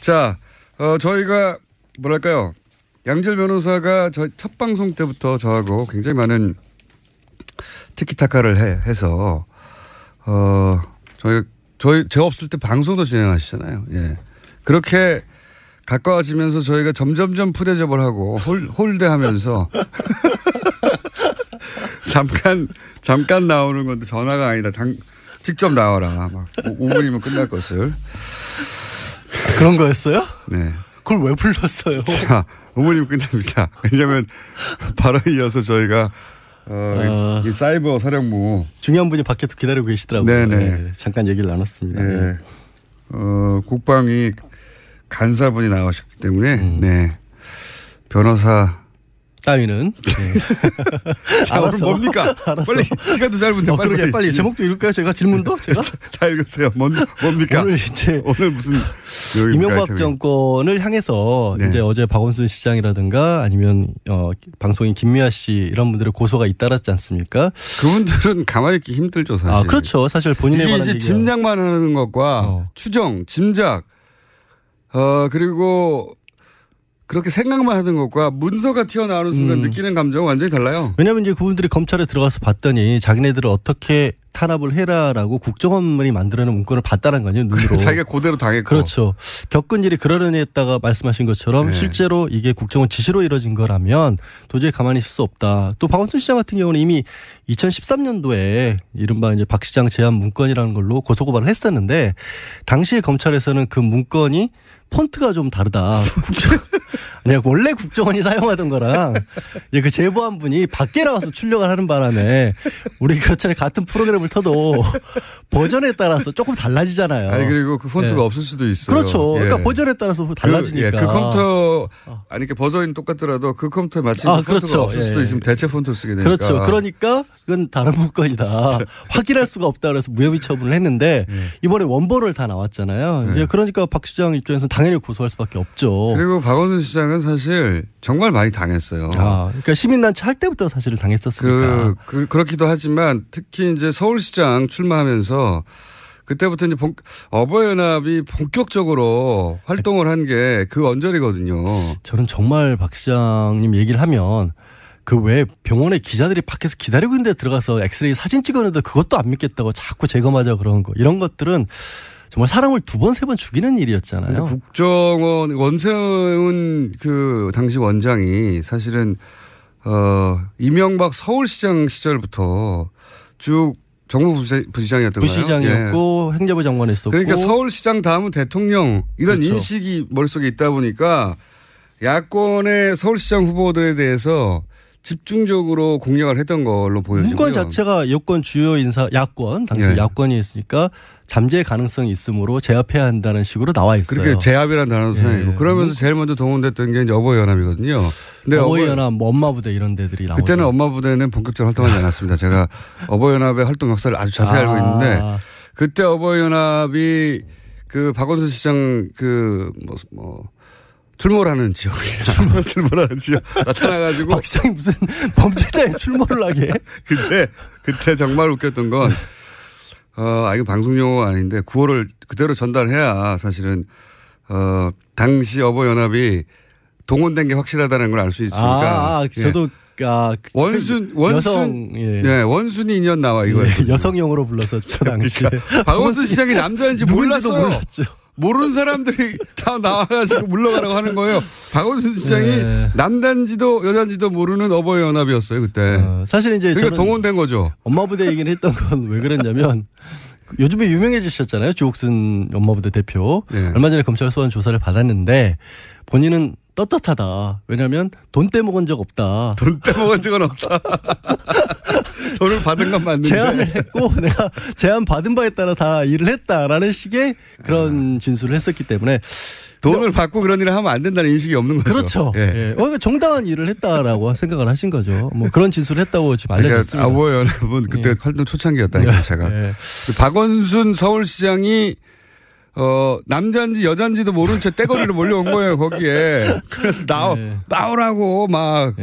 자, 저희가 뭐랄까요. 양질 변호사가 저희 첫 방송 때부터 저하고 굉장히 많은 티키타카를 해서 제가 없을 때 방송도 진행하시잖아요. 예. 그렇게 가까워지면서 저희가 점점점 푸대접을 하고 홀대하면서 잠깐 나오는 건데 전화가 아니라 직접 나와라. 막 5분이면 끝날 것을. 그런 거였어요? 네. 그걸 왜 불렀어요? 자, 5분이면 끝납니다. 왜냐하면 바로 이어서 저희가 이 사이버 사령부 중요한 분이 밖에 기다리고 계시더라고요. 네, 잠깐 얘기를 나눴습니다. 네. 국방위 간사분이 나오셨기 때문에 네. 변호사 따위는 자, 오늘 뭡니까? 알았어. 빨리 시간도 짧은데 빨리 제목도 읽을까요? 제가 질문도 제가 다 읽으세요. 뭡니까? 오늘 무슨 이명박 정권을 향해서 네. 이제 어제 박원순 시장이라든가 아니면 방송인 김미아 씨 이런 분들의 고소가 잇따랐지 않습니까? 그분들은 가만히 있기 힘들죠, 사실. 그렇죠. 사실 본인에 이게 관한 이제 얘기가. 짐작만 하는 것과 추정, 짐작, 그리고 그렇게 생각만 하는 것과 문서가 튀어나오는 순간 느끼는 감정은 완전히 달라요. 왜냐하면 이제 그분들이 검찰에 들어가서 봤더니 자기네들을 어떻게 탄압을 해라라고 국정원만이 만들어낸 문건을 봤다는 거죠. 눈으로. 자기가 그대로 당했고. 그렇죠. 겪은 일이 그러려니 했다가 말씀하신 것처럼 네. 실제로 이게 국정원 지시로 이뤄진 거라면 도저히 가만히 있을 수 없다. 또 박원순 시장 같은 경우는 이미 2013년도에 이른바 이제 박 시장 제안 문건이라는 걸로 고소고발을 했었는데 당시에 검찰에서는 그 문건이 폰트가 좀 다르다. 아니, 원래 국정원이 사용하던 거랑 이제 그 제보한 분이 밖에 나가서 출력을 하는 바람에 우리 그렇잖아요. 같은 프로그램을 터도 버전에 따라서 조금 달라지잖아요. 아니 그리고 그 폰트가 네. 없을 수도 있어요. 그렇죠. 예. 그러니까 버전에 따라서 달라지니까. 그 컴퓨터 아니 그 버전이 똑같더라도 그 컴퓨터에 맞춘 폰트가 그렇죠. 없을 수도 있으면 대체 폰트를 쓰게 되니까. 그렇죠. 그러니까 그건 다른 문건이다. 확인할 수가 없다 그래서 무혐의 처분을 했는데 이번에 원본을 다 나왔잖아요. 네. 그러니까 박 시장 입장에서는 당연히 고소할 수밖에 없죠. 그리고 박원순 시장은 사실 정말 많이 당했어요. 그러니까 시민단체 할 때부터 사실은 당했었으니까. 그렇기도 하지만 특히 이제 서울시장 출마하면서 그때부터 이제 어버이연합이 본격적으로 활동을 한 게 그 언저리거든요. 저는 정말 박 시장님 얘기를 하면 그 왜 병원에 기자들이 밖에서 기다리고 있는데 들어가서 엑스레이 사진 찍었는데 그것도 안 믿겠다고 자꾸 재검하자 그런 거. 이런 것들은 정말 사람을 2번, 3번 죽이는 일이었잖아요. 국정원 원세훈 그 당시 원장이 사실은 이명박 서울시장 시절부터 쭉 정무부시장이었던 거예요. 부시장이었고 행정부 장관 했었고. 그러니까 서울시장 다음은 대통령 이런 그렇죠. 인식이 머릿속에 있다 보니까 야권의 서울시장 후보들에 대해서 집중적으로 공략을 했던 걸로 보여지고요. 문건 자체가 여권 주요 인사 야권 당시 야권이 있으니까 잠재 가능성이 있으므로 제압해야 한다는 식으로 나와 있어요. 그렇게 제압이라는 단어도 사용이고 그러면서 제일 먼저 동원됐던 게 이제 어버이연합이거든요. 근데 어버이연합, 엄마부대 이런 데들이 나오죠. 그때는 엄마부대는 본격적으로 활동하지 않았습니다. 제가 어버이연합의 활동 역사를 아주 자세히 알고 있는데 그때 어버이연합이 그 박원순 시장 출몰하는 지역이에요. 출몰하는 지역 나타나가지고 박 시장이 무슨 범죄자에 출몰을 하게. 그때 정말 웃겼던 건 이거 방송 용어가 아닌데 구호를 그대로 전달해야 사실은 당시 어버이연합이 동원된 게 확실하다는 걸 알 수 있으니까. 저도 원순이 인연 나와 이거예요. 여성용으로 불렀었죠 당시에. 그러니까 박원순 시장이 남자인지 몰랐어요. 몰랐죠. 모르는 사람들이 다 나와가지고 물러가라고 하는 거예요. 박원순 시장이 남단지도 여단지도 모르는 어버이연합이었어요 그때. 사실 이제 그러니까 동원된 거죠. 엄마부대 얘기는 했던 건 왜 그랬냐면 요즘에 유명해지셨잖아요. 주옥순 엄마부대 대표. 얼마 전에 검찰 소환 조사를 받았는데 본인은 떳떳하다. 왜냐하면 돈 떼먹은 적 없다. 돈 떼먹은 적은 없다. 돈을 받은 건 맞는데. 제안을 했고 내가 제안 받은 바에 따라 다 일을 했다라는 식의 그런 진술을 했었기 때문에 돈을 받고 그런 일을 하면 안 된다는 인식이 없는 거죠. 그렇죠. 그러니까 정당한 일을 했다라고 생각을 하신 거죠. 뭐 그런 진술을 했다고 지금 알려졌습니다. 어버이연합은 그때 활동 초창기였다니까 제가. 박원순 서울시장이 남자인지 여자인지도 모른 채 떼거리로 몰려온 거예요 거기에. 그래서 나오라고 막.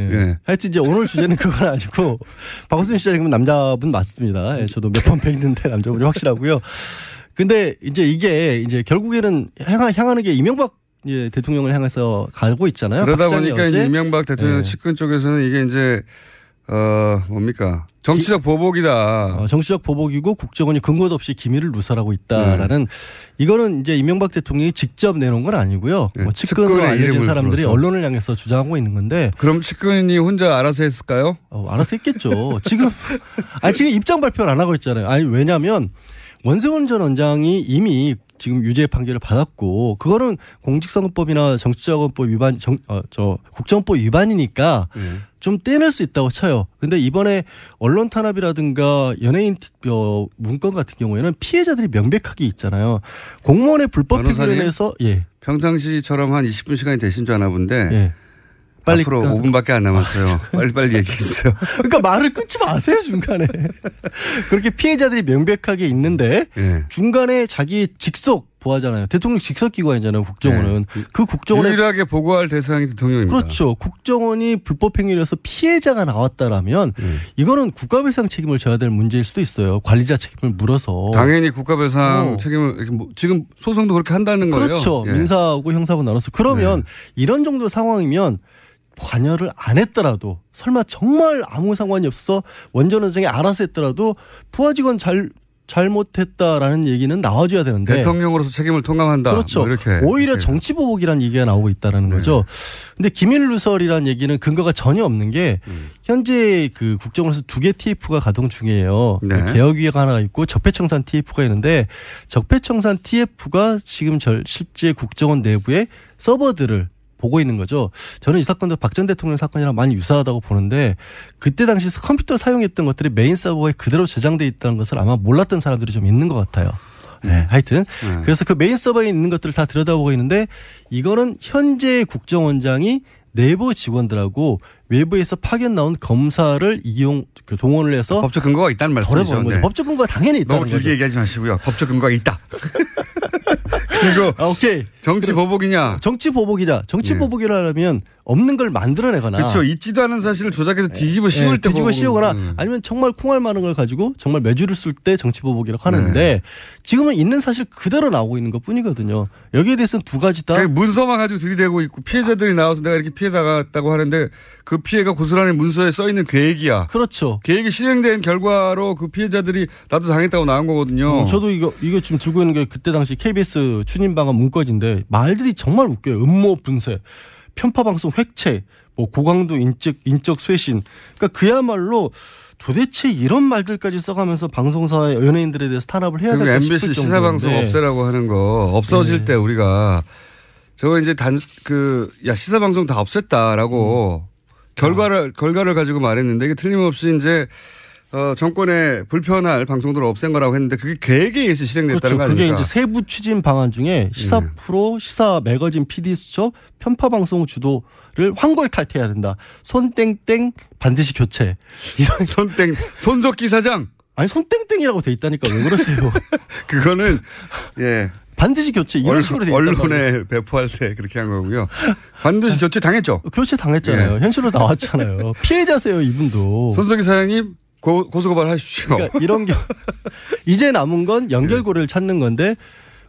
하여튼 이제 오늘 주제는 그건 아니고 박원순 시장님은 남자분 맞습니다. 저도 몇 번 뵀는데 남자분이 확실하고요. 근데 이제 이게 이제 결국에는 향하는 게 이명박 예, 대통령을 향해서 가고 있잖아요. 그러다 보니까 이제 이명박 대통령 측근 쪽에서는 이게 이제 뭡니까? 정치적 보복이다. 정치적 보복이고 국정원이 근거도 없이 기밀을 누설하고 있다라는 이거는 이제 이명박 대통령이 직접 내놓은 건 아니고요. 뭐 측근으로 알려진 사람들이 언론을 향해서 주장하고 있는 건데. 그럼 측근이 혼자 알아서 했을까요? 알아서 했겠죠. 지금 입장 발표를 안 하고 있잖아요. 아니 왜냐하면 원세훈 전 원장이 이미 지금 유죄 판결을 받았고 그거는 공직선거법이나 정치자금법 위반, 국정법 위반이니까 좀 떼낼 수 있다고 쳐요. 근데 이번에 언론 탄압이라든가 연예인 문건 같은 경우에는 피해자들이 명백하게 있잖아요. 공무원의 불법 피고인에서 평상시처럼 한 20분 시간이 되신 줄 아나 본데. 예. 빨리 앞으로 5분밖에 안 남았어요. 빨리빨리 얘기해주세요. 그러니까 말을 끊지 마세요 중간에. 그렇게 피해자들이 명백하게 있는데 중간에 자기 직속 보하잖아요. 대통령 직속기관이잖아요. 국정원은. 그 국정원에 유일하게 보고할 대상이 대통령입니다. 그렇죠. 국정원이 불법 행위를 해서 피해자가 나왔다라면 이거는 국가배상 책임을 져야 될 문제일 수도 있어요. 관리자 책임을 물어서. 당연히 국가배상 책임을 지금 소송도 그렇게 한다는 거예요. 그렇죠. 민사하고 형사하고 나눠서. 그러면 이런 정도 상황이면 관여를 안 했더라도 설마 정말 아무 상관이 없어 원전 원장이 알아서 했더라도 부하 직원 잘못했다라는 얘기는 나와줘야 되는데 대통령으로서 책임을 통감한다. 그렇죠. 뭐 이렇게. 오히려 정치보복이라는 얘기가 나오고 있다라는 거죠. 근데 기밀 누설이라는 얘기는 근거가 전혀 없는 게 현재 그 국정원에서 2개 TF가 가동 중이에요. 개혁위가 하나 있고 적폐청산 TF가 있는데 적폐청산 TF가 지금 실제 국정원 내부의 서버들을 보고 있는 거죠. 저는 이 사건도 박 전 대통령 사건이랑 많이 유사하다고 보는데 그때 당시 컴퓨터 사용했던 것들이 메인 서버에 그대로 저장돼 있다는 것을 아마 몰랐던 사람들이 좀 있는 것 같아요. 하여튼 그래서 그 메인 서버에 있는 것들을 다 들여다보고 있는데 이거는 현재 국정원장이 내부 직원들하고 외부에서 파견 나온 검사를 동원을 해서 법적 근거가 있다는 말씀이죠. 법적 근거가 당연히 있다는 거죠. 너무 길게 얘기하지 마시고요. 법적 근거가 있다. 그리고 오케이. 정치 보복이냐? 정치 보복이다. 정치 보복이라면 없는 걸 만들어내거나. 그렇죠. 있지도 않은 사실을 조작해서 뒤집어 씌울 때 뒤집어 씌우거나 아니면 정말 콩알 많은 걸 가지고 정말 매주를 쓸 때 정치 보복이라고 하는데 지금은 있는 사실 그대로 나오고 있는 것뿐이거든요. 여기에 대해서는 두 가지다. 문서만 가지고 들이대고 있고 피해자들이 나와서 내가 이렇게 피해 당했다고 하는데 그 피해가 고스란히 문서에 써 있는 계획이야. 그렇죠. 계획이 실행된 결과로 그 피해자들이 나도 당했다고 나온 거거든요. 저도 이거 지금 들고 있는 게 그때 당시 KBS 추진방안 문건인데 말들이 정말 웃겨요. 음모 분쇄, 편파방송 획책, 뭐 고강도 인적 쇄신. 그러니까 그야말로 도대체 이런 말들까지 써가면서 방송사 연예인들에 대해서 탄압을 해야 될까 싶을 정도인데. MBC 시사방송 없애라고 하는 거 없어질 때 우리가 저거 이제 시사방송 다 없앴다라고 결과를 가지고 말했는데 이게 틀림없이 이제 정권에 불편할 방송들을 없앤 거라고 했는데 그게 계획에 의해서 실행됐다는 거 아닙니까? 그게 이제 세부 추진 방안 중에 시사 프로, 시사 매거진 PD 수첩, 편파 방송 주도를 황골 탈퇴해야 된다. 손땡땡 반드시 교체. 이런 손석기 사장. 아니 손땡땡이라고 돼 있다니까 왜 그러세요? 그거는 반드시 교체 이런 식으로 돼 있단 말이에요. 언론에 배포할 때 그렇게 한 거고요. 반드시 교체 당했죠. 교체 당했잖아요. 현실로 나왔잖아요. 피해자세요 이분도. 손석기 사장님 고소고발 하십시오. 그러니까 이런 이제 남은 건 연결고리를 찾는 건데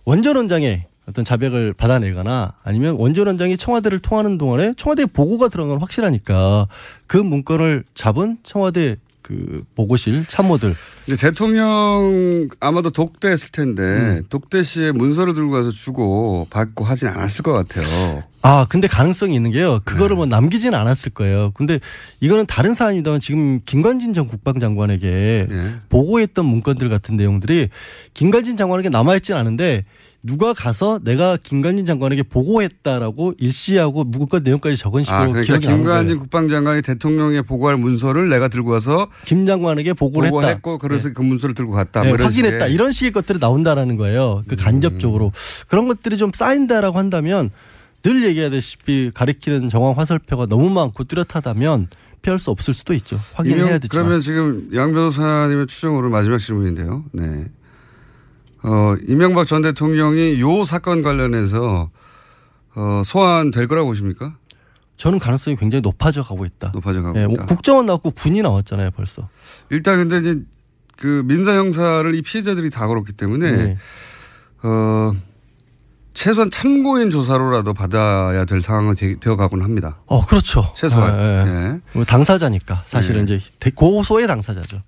원전 원장의 어떤 자백을 받아내거나 아니면 원전 원장이 청와대를 통하는 동안에 청와대 보고가 들어간 건 확실하니까 그 문건을 잡은 청와대 그 보고실 참모들. 근데 대통령 아마도 독대했을 텐데 독대 시에 문서를 들고 가서 주고 받고 하진 않았을 것 같아요. 근데 가능성이 있는 게요. 그거를 뭐 남기지는 않았을 거예요. 근데 이거는 다른 사안입니다만 지금 김관진 전 국방장관에게 보고했던 문건들 같은 내용들이 김관진 장관에게 남아있지는 않은데 누가 가서 내가 김관진 장관에게 보고했다라고 일시하고 문건 내용까지 적은 식으로 그러니까 기억이 나는 거예요. 김관진 국방장관이 대통령에 보고할 문서를 내가 들고 와서 김 장관에게 보고했고 그래서 그 문서를 들고 갔다. 뭐 확인했다. 이런 식의 것들이 나온다라는 거예요. 그 간접적으로. 그런 것들이 좀 쌓인다라고 한다면 늘 얘기하다시피 가리키는 정황 화살표가 너무 많고 뚜렷하다면 피할 수 없을 수도 있죠. 확인해야 되지만. 그러면 지금 양 변호사님의 추정으로 마지막 질문인데요. 네. 이명박 전 대통령이 요 사건 관련해서 소환될 거라고 보십니까? 저는 가능성이 굉장히 높아져 가고 있다. 높아져 가고 있다. 국정원 나왔고 군이 나왔잖아요, 벌써. 일단 근데 이제 그 민사 형사를 이 피해자들이 다 걸었기 때문에 최소한 참고인 조사로라도 받아야 될 상황이 되어가곤 합니다. 그렇죠. 최소한. 네. 네. 당사자니까 사실은 이제 고소의 당사자죠.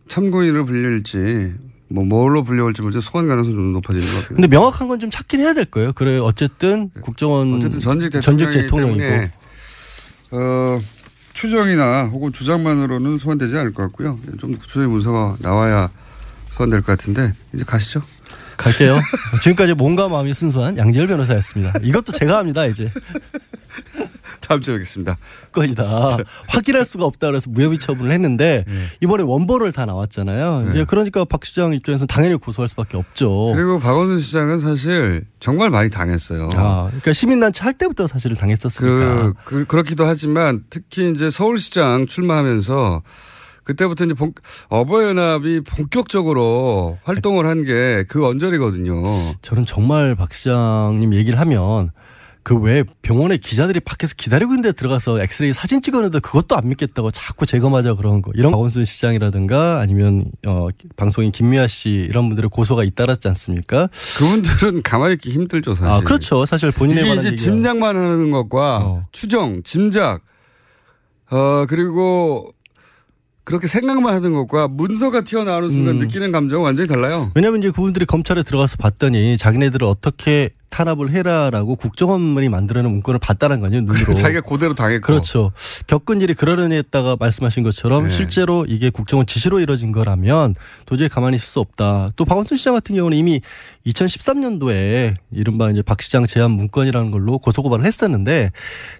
참고인으로 불릴지 뭘로 불려올지 문제 소환 가능성이 좀 높아지는 것 같아요. 근데 명확한 건 좀 찾긴 해야 될 거예요. 그래 어쨌든 국정원 전직 대통령이고 추정이나 혹은 주장만으로는 소환되지 않을 것 같고요. 좀 구체적인 문서가 나와야 소환될 것 같은데 이제 가시죠. 갈게요. 지금까지 몸과 마음이 순수한 양지열 변호사였습니다. 이것도 제가 합니다 이제. 다음 주에 뵙겠습니다. 건이다. 확인할 수가 없다 그래서 무혐의 처분을 했는데 이번에 원본을 다 나왔잖아요. 네. 그러니까 박 시장 입장에서는 당연히 고소할 수밖에 없죠. 그리고 박원순 시장은 사실 정말 많이 당했어요. 그러니까 시민단체 할 때부터 사실은 당했었으니까. 그렇기도 하지만 특히 이제 서울시장 출마하면서 그때부터 이제 어버이연합이 본격적으로 활동을 한 게 그 언저리거든요. 저는 정말 박 시장님 얘기를 하면 그 왜 병원에 기자들이 밖에서 기다리고 있는데 들어가서 엑스레이 사진 찍었는데 그것도 안 믿겠다고 자꾸 재검하자 그런 거. 이런 박원순 시장이라든가 아니면 방송인 김미아 씨 이런 분들의 고소가 잇따랐지 않습니까? 그분들은 가만히 있기 힘들죠 사실. 그렇죠. 사실 본인에 관한 이게 이제 짐작만 하는 것과 추정, 짐작 그리고 그렇게 생각만 하는 것과 문서가 튀어나오는 순간 느끼는 감정은 완전히 달라요. 왜냐하면 이제 그분들이 검찰에 들어가서 봤더니 자기네들을 어떻게 탄압을 해라라고 국정원만이 만들어낸 문건을 봤다는 거아니에요. 눈으로. 자기가 그대로 당했고. 그렇죠. 겪은 일이 그러려니 했다가 말씀하신 것처럼 실제로 이게 국정원 지시로 이뤄진 거라면 도저히 가만히 있을 수 없다. 또 박원순 시장 같은 경우는 이미 2013년도에 이른바 이제 박 시장 제안 문건이라는 걸로 고소고발을 했었는데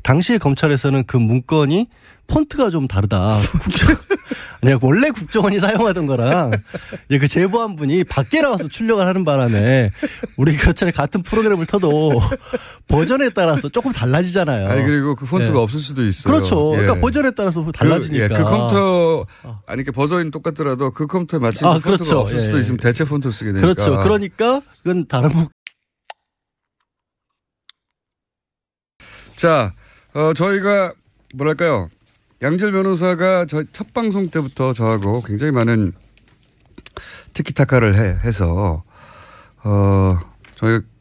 당시에 검찰에서는 그 문건이 폰트가 좀 다르다. 아니, 원래 국정원이 사용하던 거랑 이제 그 제보한 분이 밖에 나와서 출력을 하는 바람에 우리 그렇잖아요. 같은 프로그램을 터도 버전에 따라서 조금 달라지잖아요. 아니 그리고 그 폰트가 없을 수도 있어요. 그렇죠. 그러니까 버전에 따라서 달라지니까. 그 컴퓨터 아니 버전이 똑같더라도 그 컴퓨터에 맞춘 폰트가 그렇죠. 없을 수도 있으면 대체 폰트를 쓰게 되니까. 그렇죠. 그러니까 그건 다른 자, 저희가 뭐랄까요? 양지열 변호사가 저 첫 방송 때부터 저하고 굉장히 많은 티키타카를 해서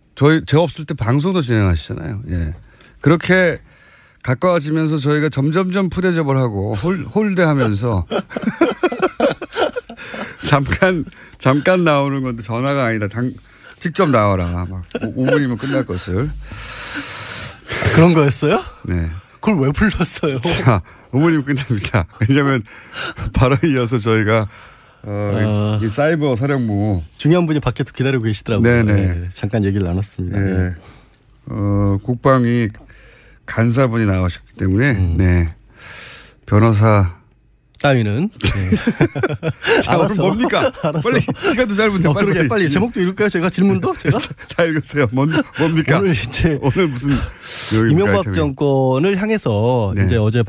제가 없을 때 방송도 진행하시잖아요. 예. 그렇게 가까워지면서 저희가 점점점 푸대접을 하고 홀대하면서 잠깐 나오는 건데 전화가 아니다. 직접 나와라. 막 5분이면 끝날 것을. 그런 거였어요? 네. 그걸 왜 불렀어요? 자, 5분이면 끝납니다. 왜냐하면 바로 이어서 저희가 이 사이버 사령부 중요한 분이 밖에서 기다리고 계시더라고요. 네, 잠깐 얘기를 나눴습니다. 네. 국방위 간사분이 나오셨기 때문에 네. 변호사 따위는 자, 오늘 뭡니까? 알았어. 빨리 시간도 짧은데 빨리 제목도 읽을까요? 제가 질문도 제가 다 읽으세요. 뭡니까? 오늘 이제 오늘 무슨 이명박 정권을 향해서 이제 어제